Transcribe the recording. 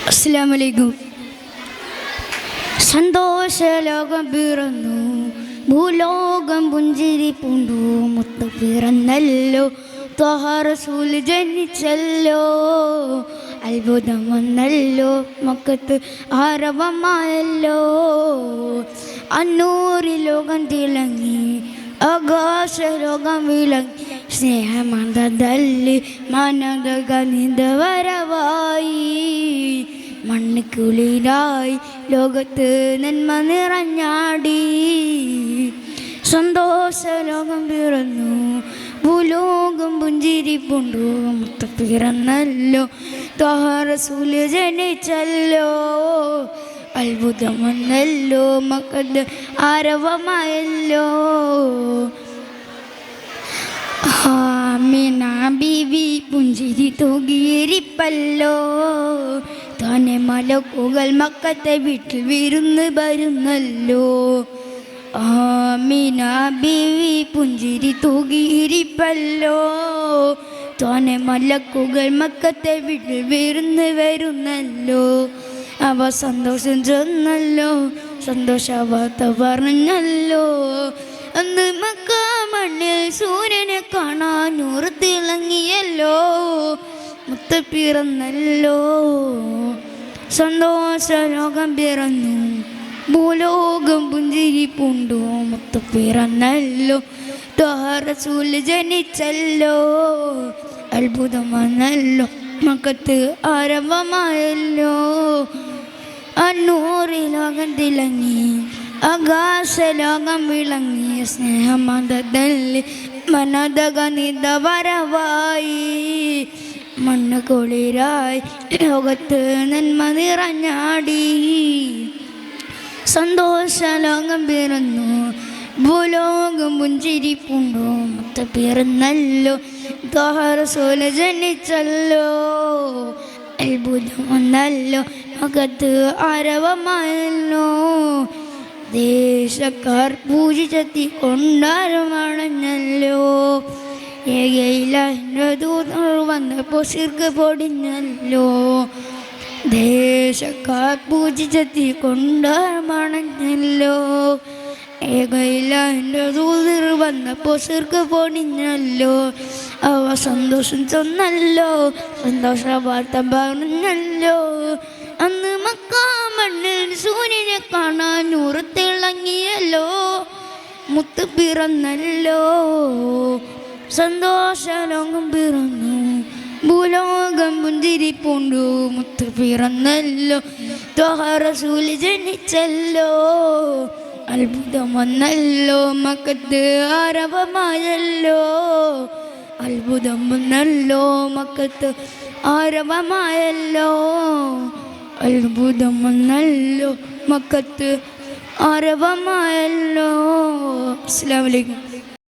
അസ്സലാമു അലൈക്കും. സന്തോഷലോകം പിറന്നു, ഭൂലോകം പുഞ്ചിരി പൂണ്ടു, മുത്ത് പിറന്നല്ലോ, ത്വഹ റസൂൽ ജനിച്ചല്ലോ, അത്ഭുതം വന്നല്ലോ, മക്കത്ത് ആരവമായല്ലോ, അന്നൂരി ലോകം തിളങ്ങി, ആകാശലോകം വിളങ്ങി, സ്നേഹമതല്ലി മനഗനിത വരവായി, മണ്ണിക്കുളിരായി ലോകത്ത് നന്മ നിറഞ്ഞാടി, സന്തോഷലോകം പിറന്നു, ഭൂലോകം പുഞ്ചിരി പൂണ്ടു, മുത്ത് പിറന്നല്ലോ, ത്വഹ റസൂൽ ജനിച്ചല്ലോ, അത്ഭുതം വന്നല്ലോ, മക്കത്ത് ആരവമായല്ലോ, ആമിന ബീവി പുഞ്ചിരി തൂകിയിരിപ്പല്ലോ, താനെ മലക്കുകൾ മക്കത്തെ വീട്ടിൽ വിരുന്ന് വരുന്നല്ലോ, ആമിന ബീവി പുഞ്ചിരി തൂകിയിരിപ്പല്ലോ, താനെ മലക്കുകൾ മക്കത്തെ വീട്ടിൽ വിരുന്ന് വരുന്നല്ലോ, അവ സന്തോഷം ചെന്നല്ലോ, സന്തോഷവാർത്ത പറഞ്ഞല്ലോ, അന്ന് മക്ക മണ്ണിൽ സൂര്യനെ കാണാൻ നൂറ് തിളങ്ങിയല്ലോ, മുത്ത് പിറന്നല്ലോ, സന്തോഷലോകം പിറന്നു, ഭൂലോകം പുഞ്ചിരി പൂണ്ടു, മുത്ത് പിറന്നല്ലോ, ത്വഹ റസൂൽ ജനിച്ചല്ലോ, അത്ഭുതം വന്നല്ലോ, മക്കത്ത് ആരവമായല്ലോ, അന്നൂറി ലോകം തിളങ്ങി, ആകാശലോകം വിളങ്ങി, സ്നേഹമതല്ലി മനദഗനിത വരവായി, മണ്ണ് കുളിരായി ലോകത്ത് നന്മ നിറഞ്ഞാടി, സന്തോഷലോകം പിറന്നു, ഭൂലോകം പുഞ്ചിരി പൂണ്ടു, മുത്ത് പിറന്നല്ലോ, ത്വഹ റസൂൽ ജനിച്ചല്ലോ, അത്ഭുതം വന്നല്ലോ, മകത്ത് ആരവമായല്ലോ, ദേശക്കാർ പൂജിച്ചെത്തി കൊണ്ടാരമണഞ്ഞല്ലോ, ഏകയിലെ ദൂതർ വന്നപ്പോൾ ശിർക്ക് പൊടിഞ്ഞല്ലോ, ദേശക്കാർ പൂജിച്ചെത്തി കൊണ്ടാരമണഞ്ഞല്ലോ, ഏകയിലെ ദൂതർ വന്നപ്പോൾ ശിർക്ക് പൊടിഞ്ഞല്ലോ, അവ സന്തോഷം ചെന്നല്ലോ, സന്തോഷ വാർത്ത പറഞ്ഞല്ലോ, അന്ന് മക്ക മണ്ണിൽ സൂര്യനെ കാണാൻ നൂറ് തിളങ്ങിയല്ലോ, മുത്ത് പിറന്നല്ലോ, സന്തോഷലോകം പിറന്നു, ഭൂലോകം പുഞ്ചിരി പൂണ്ടു, മുത്ത് പിറന്നല്ലോ, ത്വഹ റസൂൽ ജനിച്ചല്ലോ, അത്ഭുതം വന്നല്ലോ, മക്കത്ത് ആരവമായല്ലോ, അത്ഭുതം വന്നല്ലോ, മക്കത്ത് ആരവമായല്ലോ, അത്ഭുതം വന്നല്ലോ, മക്കത്ത് ആരവമായല്ലോ. അസ്സലാമു അലൈക്കും.